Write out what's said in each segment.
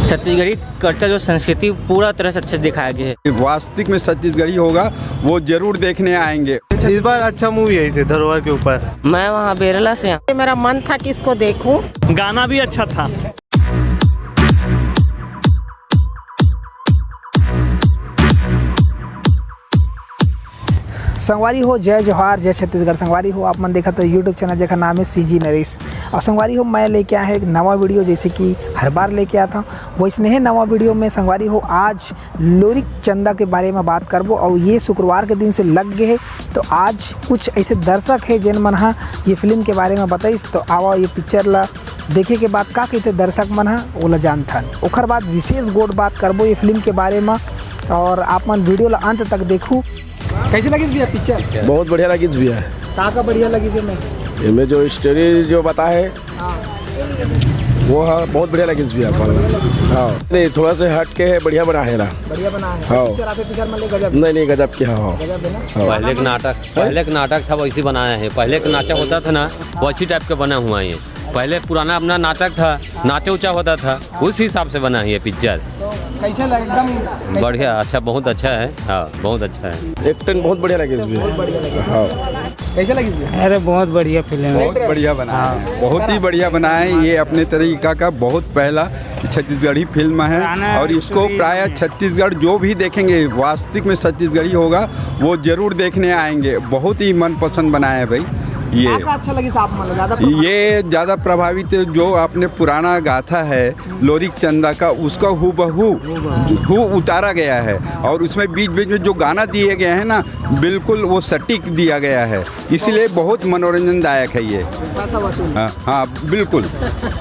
Chhattisgarhi culture जो संस्कृति पूरा तरह से अच्छे दिखाया गया है। वास्तविक में छत्तीसगढ़ी होगा वो जरूर देखने आएंगे। इस बार अच्छा मूवी है इसे धरोहर के ऊपर। मैं वहाँ बेरला से मेरा मन था कि इसको देखूं। गाना भी अच्छा था। संगवारी हो जय जोहार जय छत्तीसगढ़। संगवारी हो आप मन देखा तो यूट्यूब चैनल जेका नाम है सीजी नरेश। और संगवारी हो मैं लेके आया है एक नवा वीडियो, जैसे कि हर बार लेके आता हूँ वैसने है नवा वीडियो में। संगवारी हो आज लोरिक चंदा के बारे में बात करबो और ये शुक्रवार के दिन से लग गए है। तो आज कुछ ऐसे दर्शक है जिन मन हा ये फिल्म के बारे में बताइस। तो आवा ये पिक्चर ला देखे के बाद का कहते दर्शक मन हा ओला जानथन। ओखर बाद विशेष गोट बात करबो ये फिल्म के बारे में और आप मन वीडियो ला अंत तक देखू। कैसे लगी भैया पिक्चर? बहुत बढ़िया लगी भैया। का बढ़िया लगी से में इनमें जो स्टोरी जो बता है वो हाँ बहुत बढ़िया लगी भैया। हाँ नहीं थोड़ा सा हट के है, बढ़िया बना है ना। बढ़िया बना है। हाँ पिक्चर में गजब नहीं गजब की। हाँ पहले का नाटक था वैसे बनाया है। पहले का नाटक होता था ना वैसी टाइप का बना हुआ है। पहले पुराना अपना नाटक था, नाचा उचा होता था, उस हिसाब से बना है ये पिक्चर। तो कैसे लगा? एकदम बढ़िया, अच्छा, बहुत अच्छा है। हाँ बहुत अच्छा है। एक्टिंग बहुत बढ़िया लगी हाँ। कैसे लगी भैया? अरे बहुत बढ़िया फिल्म है। बहुत बढ़िया बना है, बहुत ही बढ़िया बना है। ये अपने तरीका का बहुत पहला छत्तीसगढ़ी फिल्म है और इसको प्राय छत्तीसगढ़ जो भी देखेंगे वास्तविक में छत्तीसगढ़ी होगा वो जरूर देखने आएंगे। बहुत ही मनपसंद बनाया है भाई। ये अच्छा लगी साहब मतलब ज़्यादा ये ज़्यादा प्रभावित जो आपने पुराना गाथा है लोरिक चंदा का उसका हू उतारा गया है और उसमें बीच बीच में जो गाना दिए गए हैं ना बिल्कुल वो सटीक दिया गया है, इसलिए बहुत मनोरंजनदायक है ये। हाँ बिल्कुल।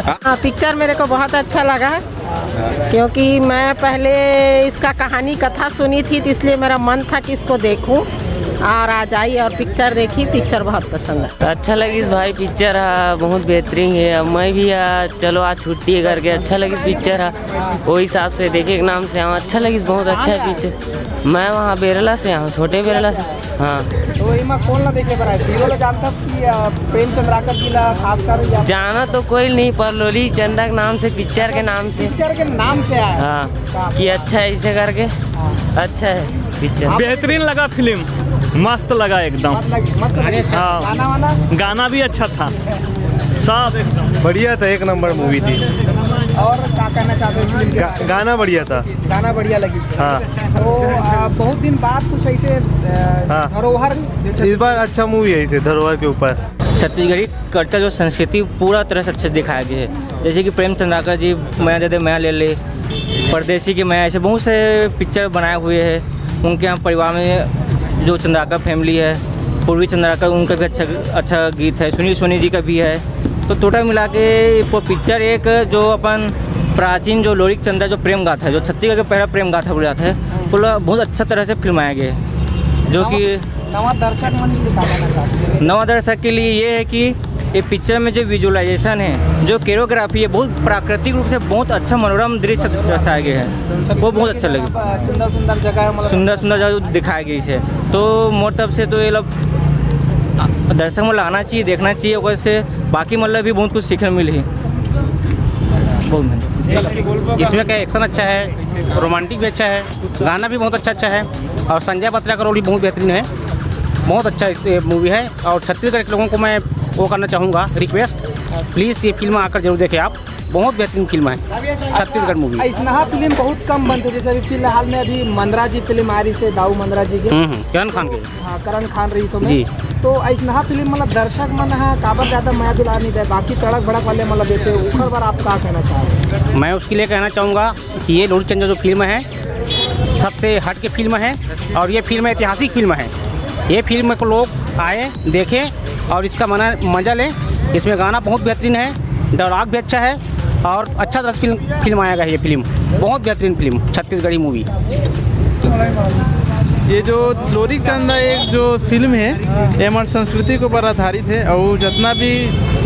हाँ पिक्चर मेरे को बहुत अच्छा लगा है क्योंकि मैं पहले इसका कहानी कथा सुनी थी, तो इसलिए मेरा मन था कि इसको देखूं और आज आई और पिक्चर देखी। पिक्चर बहुत पसंद है। अच्छा लगी भाई पिक्चर बहुत बेहतरीन है। अब मैं भी चलो आज छुट्टी करके अच्छा लगी पिक्चर वो हिसाब से देखे के नाम से अच्छा लगी, बहुत अच्छा है पिक्चर। मैं वहाँ बेरला से हूँ, छोटे बेरला से। हाँ तो इमा कौन ला देखे बना हीरो ला जानता कि प्रेम चंद्राकर जी ला खास कर जाना तो कोई नहीं पर लोरिक चंदा के नाम से पिक्चर के नाम से आया। हाँ कि अच्छा है इसे करके अच्छा है पिक्चर। बेहतरीन लगा फिल्म, मस्त लगा एकदम। हाँ गाना भी अच्छा था, सब एकदम बढ़िया था, एक नंबर मूवी थी। और क्या कहना चाहते हैं? गाना बढ़िया था। गाना बढ़िया लगी। हाँ तो बहुत दिन बाद कुछ ऐसे धरोहर इस बार अच्छा मूवी है इसे धरोहर के ऊपर। छत्तीसगढ़ी कल्चर जो संस्कृति पूरा तरह से अच्छे दिखाया गया है। जैसे कि प्रेम चंद्राकर जी मैं दे दे मैं ले ले, परदेसी के मैं, ऐसे बहुत से पिक्चर बनाए हुए हैं। उनके यहाँ परिवार में जो चंद्राकर फैमिली है, पूर्वी चंद्राकर, उनका भी अच्छा गीत है। सुनील सोनी जी का भी है। तो टोटल मिला के वो पिक्चर एक जो अपन प्राचीन जो लोरिक चंदा जो प्रेम गाथा है, जो छत्तीसगढ़ का पहला प्रेम गाथा बोला जाता है, पूरा बहुत अच्छा तरह से फिल्माया गया है। जो कि नवा दर्शक के लिए ये है कि ये पिक्चर में जो विजुअलाइजेशन है, जो कोरियोग्राफी है, बहुत प्राकृतिक रूप से बहुत अच्छा मनोरम दृश्य दर्शाया गया है। वो बहुत अच्छा लगे। सुंदर सुंदर जगह दिखाया गया इसे। तो मोर तरफ से तो ये लोग दर्शक में आना चाहिए, देखना चाहिए। वैसे बाकी मतलब भी बहुत कुछ सीखने मिली है। इसमें का एक्शन अच्छा है, रोमांटिक भी अच्छा है, गाना भी बहुत अच्छा है और संजय बत्रा का रोल भी बहुत बेहतरीन है। बहुत अच्छा इस मूवी है और छत्तीसगढ़ के लोगों को मैं वो करना चाहूँगा रिक्वेस्ट, प्लीज़ ये फिल्म आकर जरूर देखें आप। बहुत बेहतरीन फिल्म है छत्तीसगढ़ मूवी। ऐसा फिल्म बहुत कम बनते, जैसे अभी फिलहाल में अभी मंद्रा जी फिल्म आ रही है, दाऊ मंद्रा जी के, करण खान के। हाँ करण खान रही सो जी। तो ऐसा फिल्म मतलब दर्शक मन है काबर ज़्यादा माया दुला नहीं दे, बाकी तड़क भड़क वाले मतलब देते। ऊपर बार आप क्या कहना चाहेंगे? मैं उसके लिए कहना चाहूँगा कि ये लोरिक चंदा जो फिल्म है सबसे हट के फिल्म है और ये फिल्म ऐतिहासिक फिल्म है। ये फिल्म को लोग आए देखें और इसका मज़ा लें। इसमें गाना बहुत बेहतरीन है, डायलॉग भी अच्छा है और अच्छा तरह से फिल्म आएगा। ये फिल्म बहुत बेहतरीन फिल्म छत्तीसगढ़ी मूवी। ये जो लोरिक चंदा एक जो फिल्म है ये हमारी संस्कृति के ऊपर आधारित है और जितना भी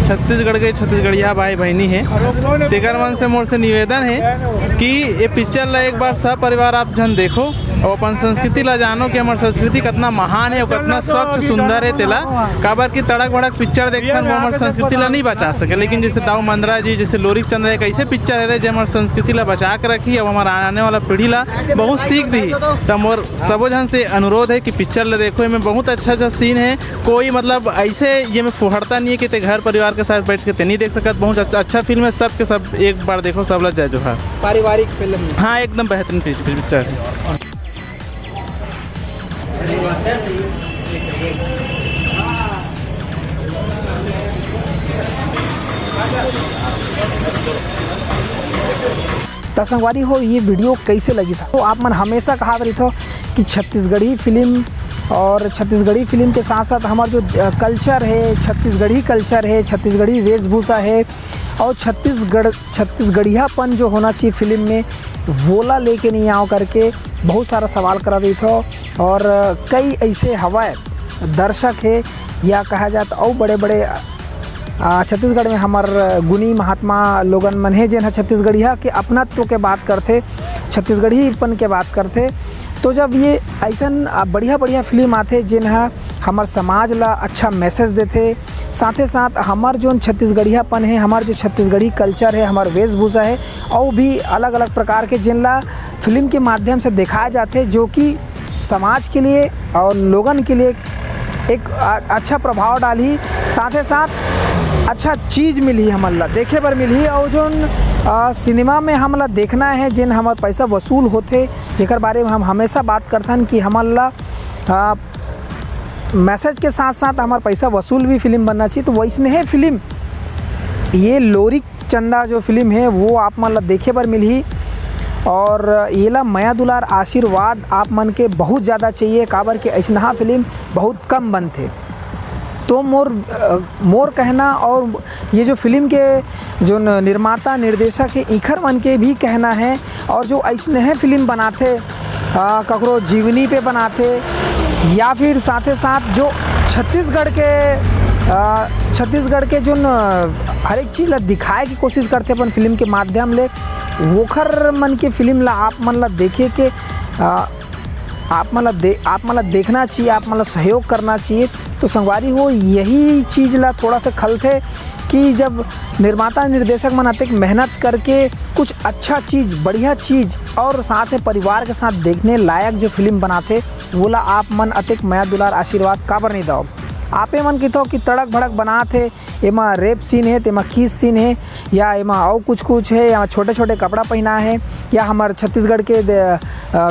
छत्तीसगढ़ के छत्तीसगढ़िया भाई बहनी है तेकर मन से मोर से निवेदन है कि ये पिक्चर ला एक बार सब परिवार आप जन देखो और अपन संस्कृति ला जानो कि हमार संस्कृति कितना महान है और कितना स्वच्छ सुंदर है तेला काबर की तड़क भड़क पिक्चर देखकर वो हमार संस्कृति ला नहीं बचा सके। लेकिन जैसे दाऊ मंद्रा जी, जैसे लोरिक चंद्र एक ऐसे पिक्चर है जो हमार संस्कृति ला बचा के रखी और हमारा आने वाला पीढ़ी ला बहुत सीख दी। तो मोर सबो जन से अनुरोध है कि पिक्चर ला देखो, इसमें बहुत अच्छा सीन है। कोई मतलब ऐसे ये में फुहड़ता नहीं है कि ते घर परिवार के साथ बैठ के ते नहीं देख सकत। बहुत अच्छा फिल्म है, सब के सब एक बार देखो, सब लग जाए जो है पारिवारिक फिल्म। हाँ एकदम बेहतरीन पिक्चर है। तो संगवारी हो ये वीडियो कैसे लगी सा? तो आप मन हमेशा कहा रही थो कि छत्तीसगढ़ी फिल्म और छत्तीसगढ़ी फिल्म के साथ साथ हमारा जो कल्चर है, छत्तीसगढ़ी कल्चर है, छत्तीसगढ़ी वेशभूषा है और छत्तीसगढ़ियापन जो होना चाहिए फिल्म में वोला लेके नहीं आओ करके बहुत सारा सवाल करा रही थो। और कई ऐसे हवाए दर्शक है या कहा जाता और बड़े बड़े छत्तीसगढ़ में हमार गुणी महात्मा लोगन मन है जिन छत्तीसगढ़िया के अपनत्व के बात करते, छत्तीसगढ़ीपन के बात करते। तो जब ये ऐसा बढ़िया बढ़िया फिल्म आते जिन हमार समाज ला अच्छा मैसेज देते, साथ ही साथ हमार जो छत्तीसगढ़ियापन है, हमार जो छत्तीसगढ़ी कल्चर है, हमार वेशभूषा है और भी अलग अलग प्रकार के जिन ला फिल्म के माध्यम से दिखाए जाते जो कि समाज के लिए और लोगन के लिए एक अच्छा प्रभाव डाली, साथ ही साथ अच्छा चीज़ मिली हमला देखे पर मिली। और जो सिनेमा में हमला देखना है जिन हमार पैसा वसूल होते जेकर बारे में हम हमेशा बात करथन कि हमला मैसेज के साथ साथ हमार पैसा वसूल भी फिल्म बनना चाहिए। तो वैसने है फिल्म ये लोरिक चंदा जो फिल्म है वो आप मन ला देखे पर मिली और ये ला माया दुलार आशीर्वाद आप मन के बहुत ज़्यादा चाहिए काबर के ऐसा फिल्म बहुत कम बनते। तो मोर कहना और ये जो फिल्म के जो निर्माता निर्देशक है इखर मन के भी कहना है और जो ऐसे है फिल्म बनाते ककरो जीवनी पे बनाते या फिर साथ ही साथ जो छत्तीसगढ़ के जो हर एक चीज़ ला दिखाए की कोशिश करते अपन फिल्म के माध्यम ले वोखर मन के फिल्म ला आप मन ला देखे के आप मन ला देखना चाहिए, आप मन ला सहयोग करना चाहिए। तो संगवारी हो यही चीज़ ला थोड़ा सा खल थे कि जब निर्माता निर्देशक मन अतिक मेहनत करके कुछ अच्छा चीज़, बढ़िया चीज़ और साथ में परिवार के साथ देखने लायक जो फिल्म बनाते बोला आप मन अतिक माया दुलार आशीर्वाद काबर नहीं दो। आपे मन की तो कि तड़क भड़क बना थे एमा रेप सीन है, तेमा किस सीन है या एमा और कुछ है या छोटे छोटे कपड़ा पहना है या हमार छत्तीसगढ़ के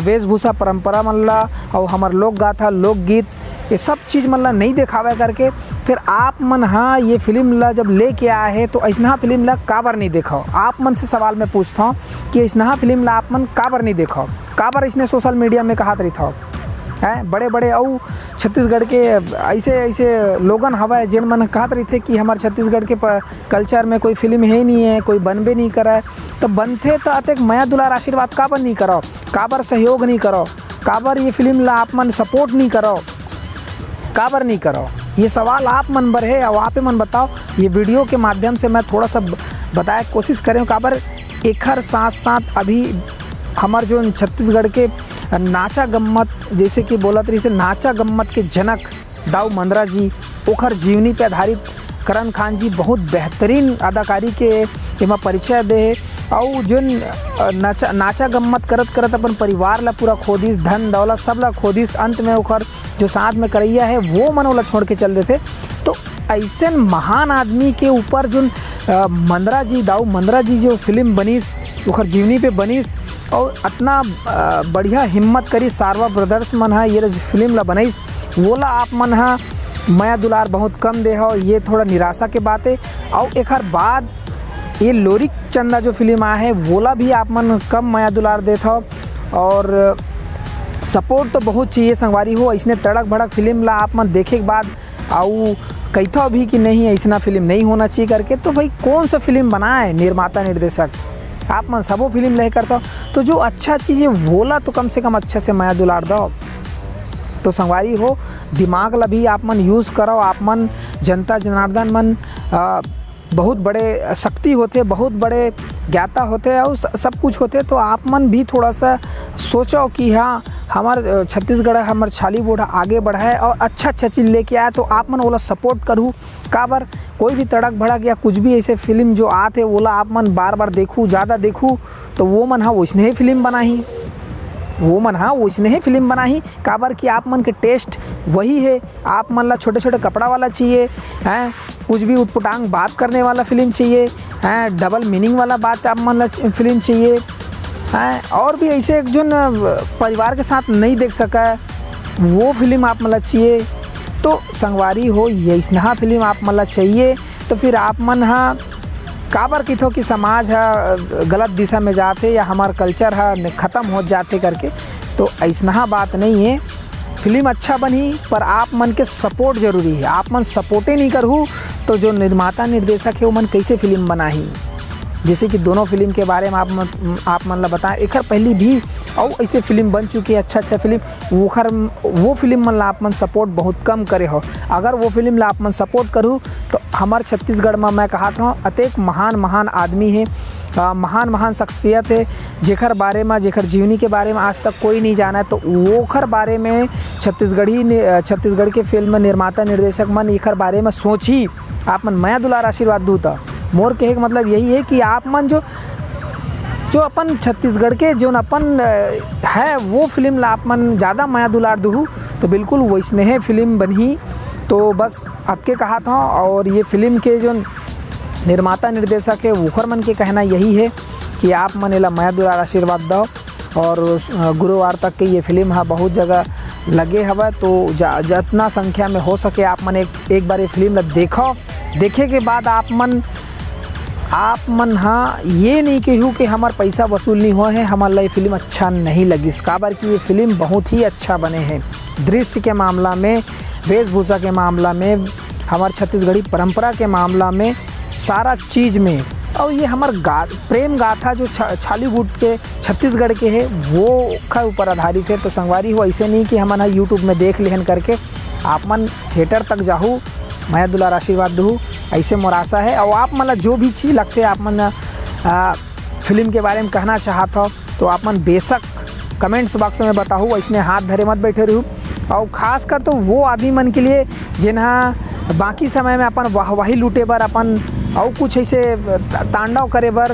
वेशभूषा परंपरा मन ला और हमार लोक गाथा लोकगीत ये सब चीज़ मन ला नहीं दिखावे करके फिर आप मन हाँ ये फिल्म ला जब लेके आए हैं तो ऐसा फिल्म ला काबर नहीं देखो। आप मन से सवाल मैं पूछता हूँ कि ऐसा फिल्म ला आप मन काबर नहीं देखो, काबर इसने सोशल मीडिया में कहा रही था है बड़े बड़े और छत्तीसगढ़ के ऐसे लोगन हवा जिन मन कहते रही थे कि हमारे छत्तीसगढ़ के कल्चर में कोई फिल्म है नहीं है, कोई बनबे नहीं करा है। तो बनते तो अतक माया दुलार आशीर्वाद काबर नहीं करो, काबर सहयोग नहीं करो, काबर ये फिल्म ला आप मन सपोर्ट नहीं करो, काबर नहीं करो। ये सवाल आप मन बर है और आप मन बताओ। ये वीडियो के माध्यम से मैं थोड़ा सा बताए कोशिश करें काबर एकर साथ साथ अभी हमार जो छत्तीसगढ़ के नाचा गम्मत जैसे कि बोलत रही से नाचा गम्मत के जनक दाऊ मंद्रा जी ओखर जीवनी पे आधारित करण खान जी बहुत बेहतरीन अदाकारी के एमा परिचय दे और जो नाचा गम्मत करत अपन परिवार ला पूरा खोदिस, धन दौलत सब ला खोदिस, अंत में ओखर जो साथ में करैया है वो मन ओला छोड़ के चल देते। तो ऐसे महान आदमी के ऊपर जो मंद्रा जी दाऊ मंद्रा जी जो फिल्म बनीस ओखर जीवनी पे बनीस और इतना बढ़िया हिम्मत करी सारवा ब्रदर्स मन है ये फिल्म ला बनाईस वोला आप मन है माया दुलार बहुत कम दे हो, ये थोड़ा निराशा के बात है। और एक बाद ये लोरिक चंदा जो फिल्म आया है वोला भी आप मन कम माया दुलार देते हो और सपोर्ट तो बहुत चाहिए संगवारी हो। ऐसने तड़क भड़क फिल्म ला आप मन देखे के बाद आऊ कहता भी कि नहीं ऐसा फिल्म नहीं होना चाहिए करके, तो भाई कौन सा फिल्म बनाए निर्माता निर्देशक आप मन सबो फिल्म ले करता हो। तो जो अच्छा चीज़ है वोला तो कम से कम अच्छे से माया दुलार दो। तो संगवारी हो दिमाग ला भी आप मन यूज़ करो, आप मन जनता जनार्दन मन बहुत बड़े शक्ति होते, बहुत बड़े ज्ञाता होते और सब कुछ होते तो आप मन भी थोड़ा सा सोचो कि हाँ हमार छत्तीसगढ़ हमार छालीवुड आगे बढ़ाए और अच्छा चीज़ लेके आए, तो आप मन ओला सपोर्ट करूँ। काबर कोई भी तड़क भड़क या कुछ भी ऐसे फिल्म जो आते ओला आप मन बार बार देखूँ, ज़्यादा देखूँ, तो वो मन हाँ वैसने ही फिल्म बनाही, वो मन हाँ वैसने ही फिल्म बनाही। काबर कि आप मन के टेस्ट वही है, आप मन ला छोटे छोटे कपड़ा वाला चाहिए हैं, कुछ भी उटपटांग बात करने वाला फिल्म चाहिए हैं, डबल मीनिंग वाला बात आप मन ला फिल्म चाहिए हैं, और भी ऐसे एक जो परिवार के साथ नहीं देख सका वो फिल्म आप मन ला चाहिए। तो संगवारी हो ऐसना फिल्म आप मन ला चाहिए, तो फिर आप मन हाँ काबर की थो कि समाज है गलत दिशा में जाते या हमार कल्चर है ख़त्म हो जाते करके, तो ऐसना बात नहीं है। फिल्म अच्छा बनी पर आप मन के सपोर्ट जरूरी है, आप मन सपोर्टे नहीं करूँ तो जो निर्माता निर्देशक है वो मन कैसे फिल्म बनाही। जैसे कि दोनों फिल्म के बारे में आप मन ला बताएं, एक पहली भी और ऐसे फिल्म बन चुकी है अच्छा फिल्म, वो फिल्म मन ला आप मन सपोर्ट बहुत कम करे हो। अगर वो फिल्म ला आप मन सपोर्ट करूँ तो हमारे छत्तीसगढ़ में मैं कहा था अतेक महान आदमी है, महान शख्सियत है, जेकर बारे में जेकर जीवनी के बारे में आज तक कोई नहीं जाना है, तो वोखर बारे में छत्तीसगढ़ के फिल्म निर्माता निर्देशक मन एकर बारे में सोची आप मन माया दुलार आशीर्वाद दूँ। तो मोर कहे का मतलब यही है कि आप मन जो अपन छत्तीसगढ़ के जो अपन है वो फिल्म ला आप मन ज़्यादा माया दुलार दूँ, तो बिल्कुल वैसने है फिल्म बनी। तो बस आपके कहा था, और ये फिल्म के जो निर्माता निर्देशक है वोखर मन के कहना यही है कि आप मन ला माया दुलार आशीर्वाद दो, और गुरुवार तक के ये फिल्म है बहुत जगह लगे हवा, तो जितना संख्या में हो सके आप मन एक बार ये फिल्म ला देखो। देखे के बाद आप मन हाँ ये नहीं कहूँ कि हमार पैसा वसूल नहीं हुआ है, हमारे लिए फिल्म अच्छा नहीं लगी। काबर कि ये फिल्म बहुत ही अच्छा बने हैं, दृश्य के मामला में, वेशभूषा के मामला में, हमारे छत्तीसगढ़ी परंपरा के मामला में, सारा चीज़ में। और ये हमार प्रेम गाथा जो छालीवुड के छत्तीसगढ़ के है वो का ऊपर आधारित है। तो संगवारी हो ऐसे नहीं कि हम यूट्यूब में देख लेहन करके आप मन थिएटर तक जाहू, माया दुलार आशीर्वाद दूँ, ऐसे मोर आशा है। और आप मन जो भी चीज़ लगते है आप मन फिल्म के बारे में कहना चाहत हो तो आप मन बेशक कमेंट्स बॉक्स में बताओ, ऐसने हाथ धरे मत बैठे रहूँ। और ख़ास कर तो वो आदमी मन के लिए जिन्हा बाकी समय में अपन वाहवाही लूटे बर, अपन और कुछ ऐसे तांडव करे बर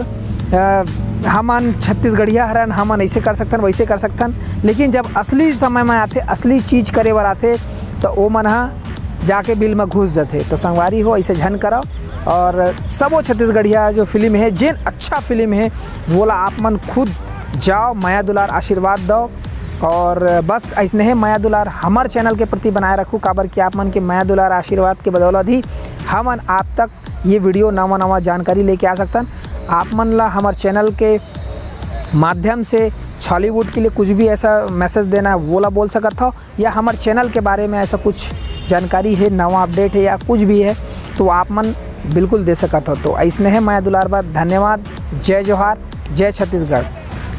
हमन छत्तीसगढ़िया हरन, हमन ऐसे कर सकथन वैसे कर सकथन, लेकिन जब असली समय में आते, असली चीज़ करे बर आते, तो वो मन जाके बिल में घुस जाते। तो संगवारी हो ऐसे झन करो, और सबो छत्तीसगढ़िया जो फिल्म है जिन अच्छा फिल्म है बोला आप मन खुद जाओ, माया दुलार आशीर्वाद दो। और बस ऐसने है माया दुलार हमारे चैनल के प्रति बनाए रखूँ, काबर कि आप मन के माया दुलार आशीर्वाद के बदौलत ही हमन आप तक ये वीडियो नवा जानकारी लेके आ सकतन। आप मन ला हमारे चैनल के माध्यम से छॉलीवुड के लिए कुछ भी ऐसा मैसेज देना है वो ला बोल सकत हो, या हमारे चैनल के बारे में ऐसा कुछ जानकारी है, नवा अपडेट है या कुछ भी है तो आप मन बिल्कुल दे सकत हो। तो ऐसने है माया दुलार बात, धन्यवाद, जय जोहार, जय छत्तीसगढ़।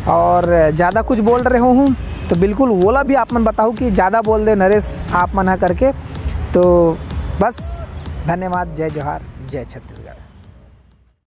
और ज़्यादा कुछ बोल रहे हूँ तो बिल्कुल वोला भी आप मन बताओ कि ज़्यादा बोल दे नरेश आप मन करके। तो बस धन्यवाद, जय जोहार, जय छत्तीसगढ़।